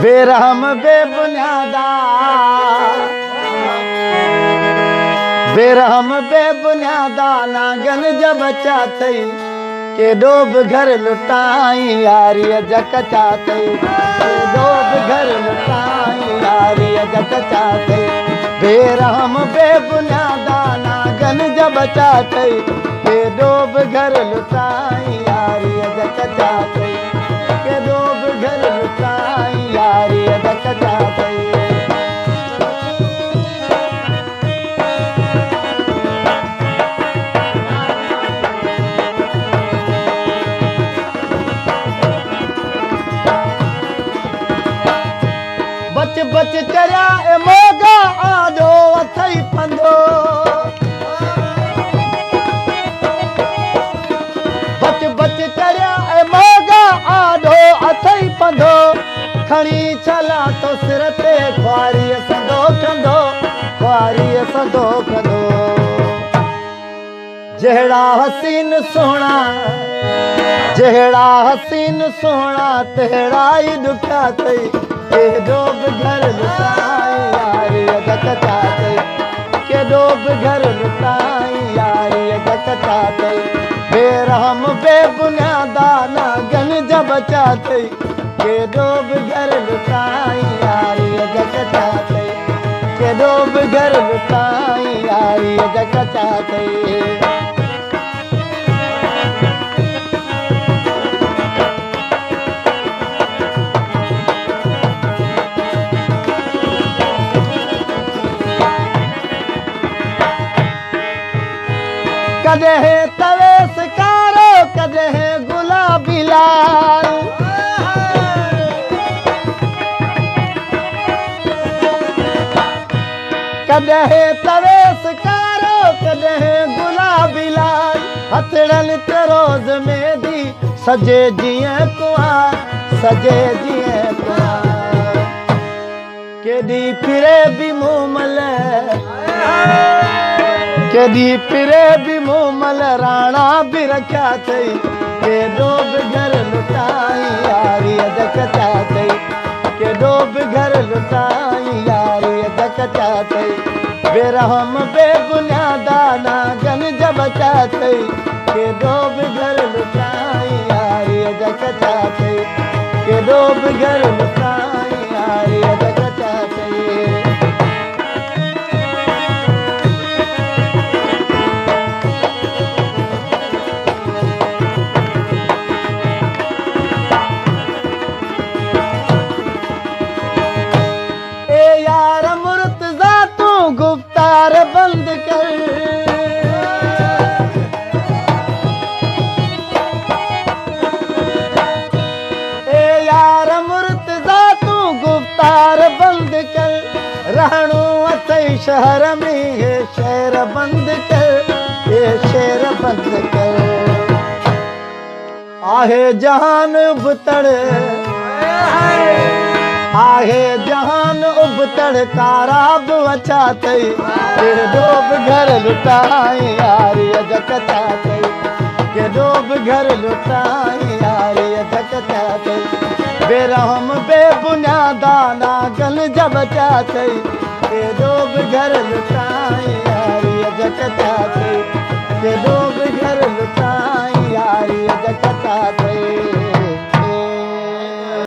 बेरहम बेबुनियादा बेरहम बेबुनियादा नागन जब चाहते के डोब घर लुटाई यारी जक चाहते के डोब घर लुटाई यारी जक चाहते बेरहम बेबुनियादा नागन जब चाहते के डोब घर लुटाई यारी जक चाहते के डोब घर लुटाई यारी जक चाहते बच बच चरिया ए मोगा आजो अथई पंधो बच बच चरिया ए मोगा आजो अथई पंधो खणी चला तो सिर ते ख्वारी संदो कंदो ख्वारी संदो कंदो जहिड़ा हसीन सोना जहिड़ा हसीन सोना तेड़ा ही दुखा थई के डोब घर लुटाई यारी जक चाहते के डोब घर लुटाई यारी जक चाहते बेरहम बेबुनियादा नागन जब चाहते के डोब घर लुटाई यारी जक चाहते के डोब घर लुटाई यारी जक चाहते कदे है तवेस कारो कदे है गुलाबी लाल कदे है तवेस कारो कदे है गुलाबी लाल हथड़न ते रोज में दी सजे जिए कुआर सजे जिए कुआर केदी फिरे भी मुमल केदी फिरे भी मुमल राणा भी रखा थई के डोब घर लुटाई यारी जक चाहते के डोब घर लुटाई यारी जक चाहते बेरहम बेबुनियादा नागन जब चाहते के डोब घर लुटाई यारी जक चाहते के डोब घर लुटाई यारी जक चाहते गुफ्तार बंद कर ए यार मुर्तजा तू गुफ्तार बंद कर रहणो अथई शहर में ये शहर बंद कर ये शहर बंद कर आहे जहान उबतड़ आहे जहान उबतड़ काराब वचा थई के डोब घर लुटाई यारी जक चाहते के डोब घर लुटाई यारी जक चाहते बेरहम बेबुनियादा नागन जब चाहते के डोब घर लुटाई यारी जक चाहते के डोब घर लुटाई यारी जक चाहते